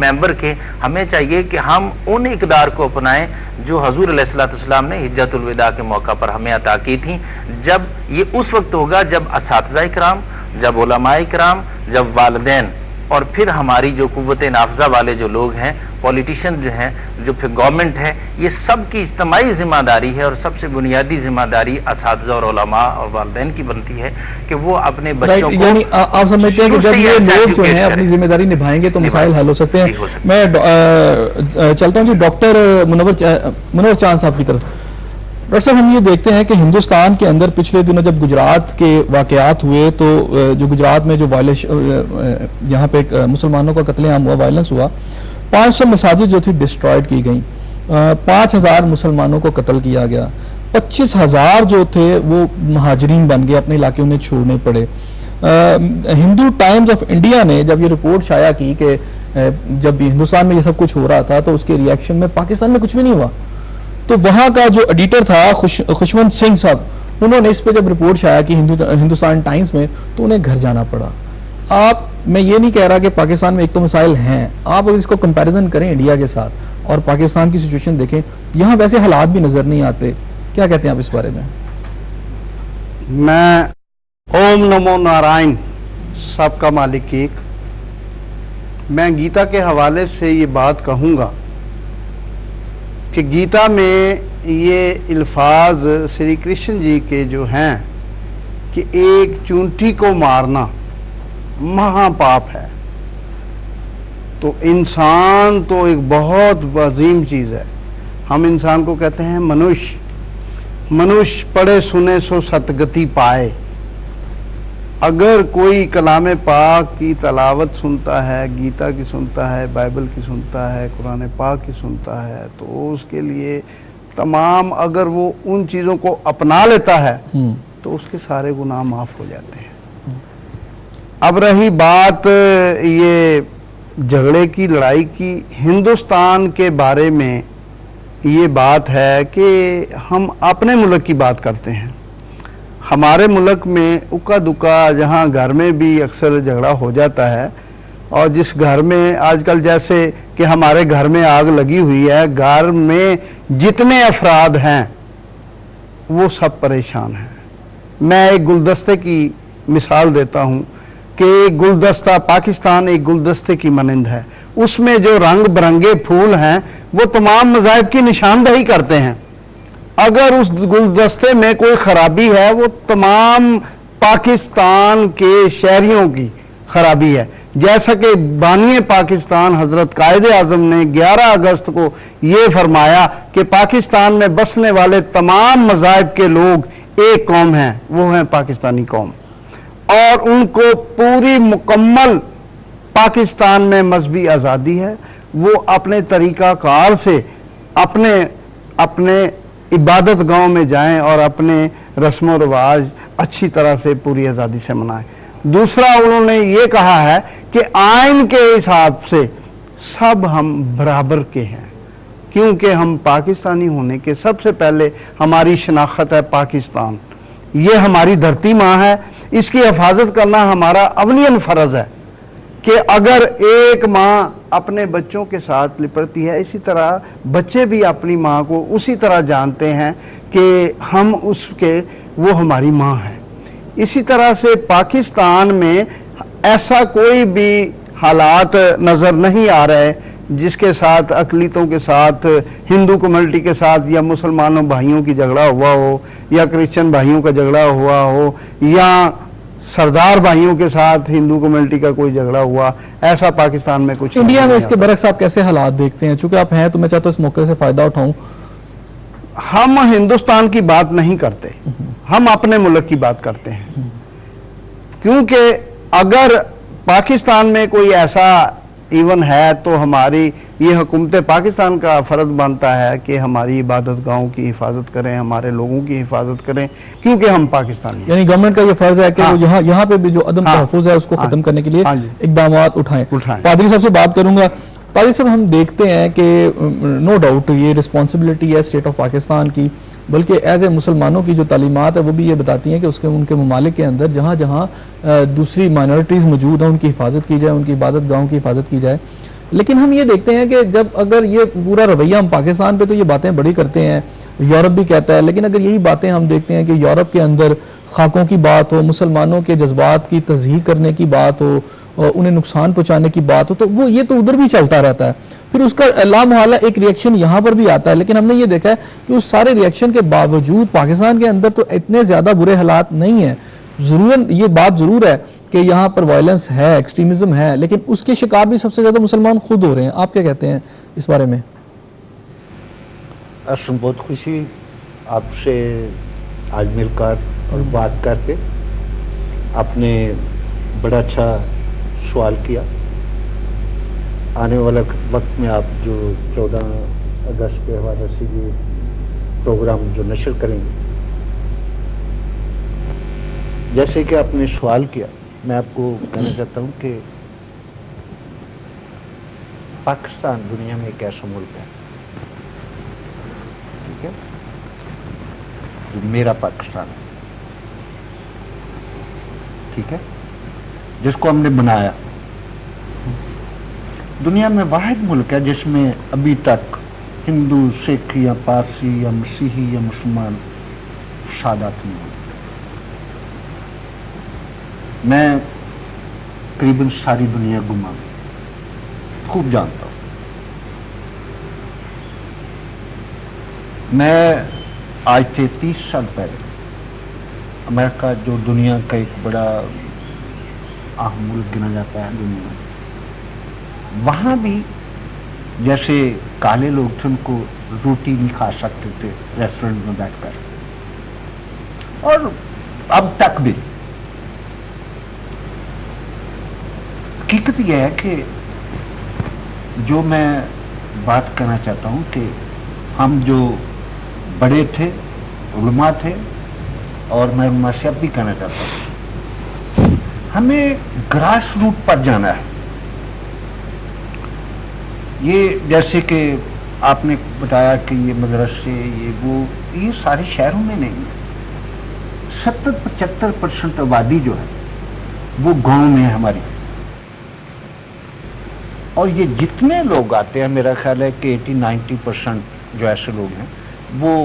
ممبر کے ہمیں چاہیے کہ ہم ان اقدار کو اپنائیں جو حضور علیہ السلام نے حجۃ الوداع کے موقع پر ہمیں عطا کی تھیں. جب یہ اس وقت ہوگا جب اساتذہ کرام، جب علماء کرام، جب والدین اور پھر ہماری جو قوت نافذہ والے جو لوگ ہیں، پولیٹیشین جو ہیں، جو پھر گورنمنٹ ہے، یہ سب کی اجتماعی ذمہ داری ہے اور سب سے بنیادی ذمہ داری اساتذہ اور علماء اور والدین کی بنتی ہے کہ وہ اپنے بچوں کو، یعنی آپ سمجھتے ہیں کہ جب یہ لوگ جو ہیں اپنی ذمہ داری نبھائیں گے تو مسائل حل ہو سکتے ہیں. میں چلتا ہوں جی ڈاکٹر منور چاند صاحب کی طرف. ڈاکٹر صاحب، ہم یہ دیکھتے ہیں کہ ہندوستان کے اندر پچھلے دنوں جب گجرات کے واقعات ہوئے تو جو گجرات میں جو یہاں پہ مسلمانوں کا قتل عام ہوا، وائلنس ہوا، 500 مساجد جو تھی ڈسٹرائڈ کی گئیں، 5000 مسلمانوں کو قتل کیا گیا، 25000 جو تھے وہ مہاجرین بن گئے، اپنے علاقے انہیں چھوڑنے پڑے. ہندو ٹائمز آف انڈیا نے جب یہ رپورٹ شائع کی کہ جب ہندوستان میں یہ سب کچھ ہو رہا تھا تو اس کے ریاکشن میں پاکستان میں کچھ بھی نہیں ہوا، تو وہاں کا جو ایڈیٹر تھا خوشونت سنگھ صاحب، انہوں نے اس پہ جب رپورٹ شائع کی ہندوستان ٹائمز میں تو انہیں گھر جانا پڑا. میں یہ نہیں کہہ رہا کہ پاکستان میں ایک تو مسائل ہیں، آپ اس کو کمپیریزن کریں انڈیا کے ساتھ اور پاکستان کی سچویشن دیکھیں، یہاں ویسے حالات بھی نظر نہیں آتے. کیا کہتے ہیں آپ اس بارے میں؟ میں اوم نمو نارائن، سب کا مالک ایک. میں گیتا کے حوالے سے یہ بات کہوں گا کہ گیتا میں یہ الفاظ شری کرشن جی کے جو ہیں کہ ایک چونٹی کو مارنا مہا پاپ ہے، تو انسان تو ایک بہت عظیم چیز ہے. ہم انسان کو کہتے ہیں منوش پڑھے سنے سو ستگتی پائے. اگر کوئی کلام پاک کی تلاوت سنتا ہے، گیتا کی سنتا ہے، بائبل کی سنتا ہے، قرآن پاک کی سنتا ہے، تو اس کے لیے تمام، اگر وہ ان چیزوں کو اپنا لیتا ہے تو اس کے سارے گناہ معاف ہو جاتے ہیں. اب رہی بات یہ جھگڑے کی، لڑائی کی، ہندوستان کے بارے میں یہ بات ہے کہ ہم اپنے ملک کی بات کرتے ہیں. ہمارے ملک میں اکا دکا جہاں گھر میں بھی اکثر جھگڑا ہو جاتا ہے، اور جس گھر میں آج کل جیسے کہ ہمارے گھر میں آگ لگی ہوئی ہے، گھر میں جتنے افراد ہیں وہ سب پریشان ہیں. میں ایک گلدستے کی مثال دیتا ہوں کہ ایک گلدستہ، پاکستان ایک گلدستے کی مانند ہے. اس میں جو رنگ برنگے پھول ہیں وہ تمام مذاہب کی نشاندہی کرتے ہیں. اگر اس گلدستے میں کوئی خرابی ہے وہ تمام پاکستان کے شہریوں کی خرابی ہے. جیسا کہ بانی پاکستان حضرت قائد اعظم نے 11 اگست کو یہ فرمایا کہ پاکستان میں بسنے والے تمام مذاہب کے لوگ ایک قوم ہیں، وہ ہیں پاکستانی قوم، اور ان کو پوری مکمل پاکستان میں مذہبی آزادی ہے. وہ اپنے طریقہ کار سے اپنے عبادت گاہوں میں جائیں اور اپنے رسم و رواج اچھی طرح سے پوری آزادی سے منائیں. دوسرا، انہوں نے یہ کہا ہے کہ آئین کے حساب سے سب ہم برابر کے ہیں، کیونکہ ہم پاکستانی ہونے کے سب سے پہلے ہماری شناخت ہے پاکستان. یہ ہماری دھرتی ماں ہے، اس کی حفاظت کرنا ہمارا اولین فرض ہے. کہ اگر ایک ماں اپنے بچوں کے ساتھ لپٹتی ہے، اسی طرح بچے بھی اپنی ماں کو اسی طرح جانتے ہیں کہ ہم اس کے، وہ ہماری ماں ہے. اسی طرح سے پاکستان میں ایسا کوئی بھی حالات نظر نہیں آ رہے جس کے ساتھ اقلیتوں کے ساتھ، ہندو کمیونٹی کے ساتھ یا مسلمانوں بھائیوں کی جھگڑا ہوا ہو، یا کرسچن بھائیوں کا جھگڑا ہوا ہو، یا سردار بھائیوں کے ساتھ ہندو کمیونٹی کا کوئی جھگڑا ہوا. ایسا پاکستان میں کچھ انڈیا میں اس کے برعکس آپ کیسے حالات دیکھتے ہیں؟ چونکہ آپ ہیں تو میں چاہتا ہوں اس موقع سے فائدہ اٹھاؤں. ہم ہندوستان کی بات نہیں کرتے، ہم اپنے ملک کی بات کرتے ہیں. کیونکہ اگر پاکستان میں کوئی ایسا ایون ہے تو ہماری یہ حکومت پاکستان کا فرض بنتا ہے کہ ہماری عبادت گاہوں کی حفاظت کریں، ہمارے لوگوں کی حفاظت کریں، کیونکہ ہم پاکستانی ہیں. یعنی گورنمنٹ کا یہ فرض ہے کہ یہاں پہ بھی جو عدم تحفظ ہے اس کو ختم کرنے کے لیے اقدامات اٹھائیں. پادری صاحب سے بات کروں گا. پادری صاحب، ہم دیکھتے ہیں کہ نو ڈاؤٹ یہ رسپانسبلٹی ہے اسٹیٹ آف پاکستان کی، بلکہ ایز اے مسلمانوں کی جو تعلیمات ہے وہ بھی یہ بتاتی ہیں کہ ان کے ممالک کے اندر جہاں دوسری مائنورٹیز موجود ہیں ان کی حفاظت کی جائے، ان کی عبادت گاہوں کی حفاظت کی جائے. لیکن ہم یہ دیکھتے ہیں کہ جب اگر یہ پورا رویہ ہم پاکستان پہ تو یہ باتیں بڑی کرتے ہیں, یورپ بھی کہتا ہے, لیکن اگر یہی باتیں ہم دیکھتے ہیں کہ یورپ کے اندر خاکوں کی بات ہو, مسلمانوں کے جذبات کی تضحیق کرنے کی بات ہو, انہیں نقصان پہنچانے کی بات ہو, تو وہ یہ تو ادھر بھی چلتا رہتا ہے. پھر اس کا لامحالہ ایک ریئیکشن یہاں پر بھی آتا ہے. لیکن ہم نے یہ دیکھا ہے کہ اس سارے ریئیکشن کے باوجود پاکستان کے اندر تو اتنے زیادہ برے حالات نہیں ہیں. ضرور یہ بات ضرور ہے کہ یہاں پر وائلنس ہے, ایکسٹریمزم ہے, لیکن اس کے شکار بھی سب سے زیادہ مسلمان خود ہو رہے ہیں. آپ کیا کہتے ہیں اس بارے میں؟ اصل بہت خوشی آپ سے آج مل کر اور بات کر کے. آپ نے بڑا اچھا سوال کیا. آنے والا وقت میں آپ جو 14 اگست کے حوالے سے یہ پروگرام جو نشر کریں گے, جیسے کہ آپ نے سوال کیا, میں آپ کو کہنا چاہتا ہوں کہ پاکستان دنیا میں ایک ایسا ملک ہے, ٹھیک ہے, جو میرا پاکستان ہے, ٹھیک ہے, جس کو ہم نے بنایا. دنیا میں واحد ملک ہے جس میں ابھی تک ہندو, سکھ یا پارسی یا مسیحی یا مسلمان فسادات نہیں ہوتے. میں قریباً ساری دنیا گھما ہوں, خوب جانتا ہوں. میں آج سے 30 سال پہلے امریکہ, جو دنیا کا ایک بڑا اہم ملک گنا جاتا ہے دنیا میں, وہاں بھی جیسے کالے لوگ تھے ان کو روٹی نہیں کھا سکتے تھے ریسٹورنٹ میں بیٹھ کر, اور اب تک بھی. حقیقت یہ ہے کہ جو میں بات کرنا چاہتا ہوں کہ ہم جو بڑے تھے, علماء تھے, اور میں علماء سے اب بھی کہنا چاہتا ہوں, ہمیں گراس روٹ پر جانا ہے. یہ جیسے کہ آپ نے بتایا کہ یہ مدرسے یہ سارے شہروں میں نہیں ہے. 70-75% آبادی جو ہے وہ گاؤں میں ہے ہماری, اور یہ جتنے لوگ آتے ہیں میرا خیال ہے کہ 80-90% جو ایسے لوگ ہیں وہ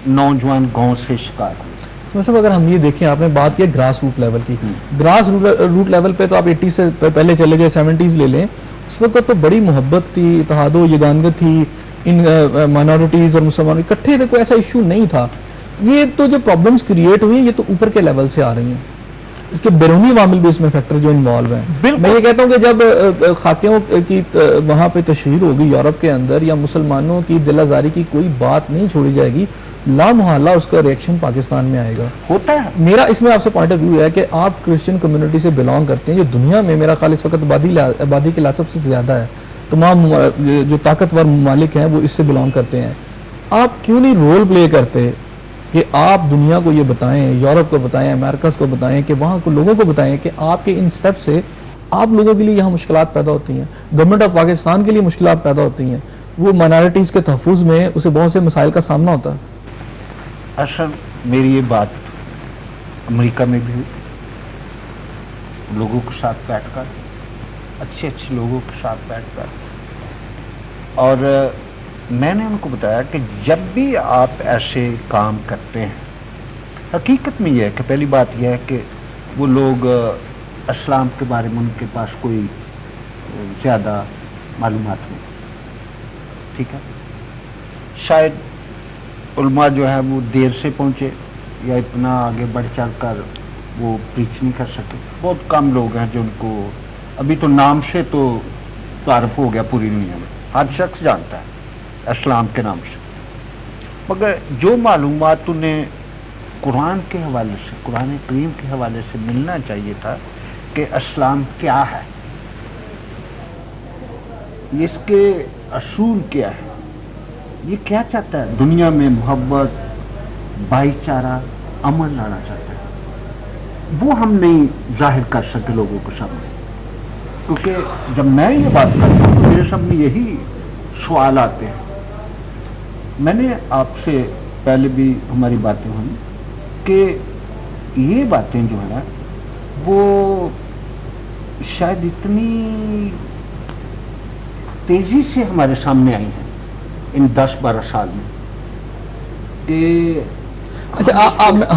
نوجوان گاؤں سے شکار ہوئے. صاحب اگر ہم یہ دیکھیں, آپ نے بات کی گراس روٹ لیول کی, گراس روٹ لیول پہ تو آپ 80 سے پہلے چلے گئے, 70s لے لیں, اس وقت تو بڑی محبت تھی, اتحاد و یگانگت تھی, ان مائنورٹیز اور مسلمان اکٹھے تھے, کوئی ایسا ایشو نہیں تھا. یہ تو جو پرابلمز کریٹ ہوئی ہیں یہ تو اوپر کے لیول سے آ رہی ہیں, اس کے بیرونی عوامل بھی اس میں فیکٹر جو انوالو ہیں. میں یہ کہتا ہوں کہ جب خاکیوں کی وہاں پہ تشہیر ہوگی یورپ کے اندر, یا مسلمانوں کی دل آزاری کی کوئی بات نہیں چھوڑی جائے گی, لامحالہ اس کا ریئیکشن پاکستان میں آئے گا. ہوتا ہے. میرا اس میں آپ سے پوائنٹ آف ویو ہے کہ آپ کرسچن کمیونٹی سے بلانگ کرتے ہیں, جو دنیا میں میرا خیال اس وقت آبادی کے لحاظ سب سے زیادہ ہے, تمام جو طاقتور ممالک ہیں وہ اس سے بلانگ کرتے ہیں. آپ کیوں نہیں رول پلے کرتے کہ آپ دنیا کو یہ بتائیں, یورپ کو بتائیں, امریکہ کو بتائیں, کہ وہاں کو لوگوں کو بتائیں کہ آپ کے ان سٹیپ سے آپ لوگوں کے لیے یہاں مشکلات پیدا ہوتی ہیں, گورنمنٹ آف پاکستان کے لیے مشکلات پیدا ہوتی ہیں, وہ مائنارٹیز کے تحفظ میں اسے بہت سے مسائل کا سامنا ہوتا ہے. اصل میری یہ بات امریکہ میں بھی لوگوں کے ساتھ بیٹھ کر, اچھے لوگوں کے ساتھ بیٹھ کر, اور میں نے ان کو بتایا کہ جب بھی آپ ایسے کام کرتے ہیں, حقیقت میں یہ ہے کہ پہلی بات یہ ہے کہ وہ لوگ اسلام کے بارے میں ان کے پاس کوئی زیادہ معلومات نہیں, ٹھیک ہے. شاید علماء جو ہے وہ دیر سے پہنچے یا اتنا آگے بڑھ چڑھ کر وہ پریچ نہیں کر سکے. بہت کم لوگ ہیں جن کو ابھی تو نام سے تو تعارف ہو گیا پوری دنیا میں, ہر شخص جانتا ہے اسلام کے نام سے, مگر جو معلومات انہیں قرآن کے حوالے سے, قرآن کریم کے حوالے سے ملنا چاہیے تھا کہ اسلام کیا ہے, اس کے اصول کیا ہے, یہ کیا چاہتا ہے, دنیا میں محبت, بھائی چارہ, امن لانا چاہتا ہے, وہ ہم نہیں ظاہر کر سکے لوگوں کو سامنے. کیونکہ جب میں یہ بات کرتا ہوں میرے سامنے یہی سوال آتے ہیں. میں نے آپ سے پہلے بھی ہماری باتیں ہوئی کہ یہ باتیں جو ہیں وہ شاید اتنی تیزی سے ہمارے سامنے آئی ہیں ان 10-12 سال میں. اچھا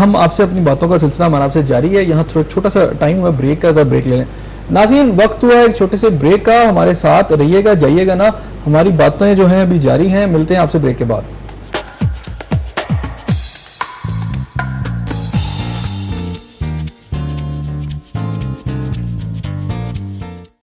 ہم آپ سے اپنی باتوں کا سلسلہ ہمارا آپ سے جاری ہے. یہاں چھوٹا سا ٹائم ہوا بریک کا, ذرا بریک لے لیں. ناظرین وقت ہوا ایک چھوٹے سے بریک کا, ہمارے ساتھ رہیے گا, جائیے گا نا, ہماری باتیں جو ہیں ابھی جاری ہیں. ملتے ہیں آپ سے بریک کے بعد.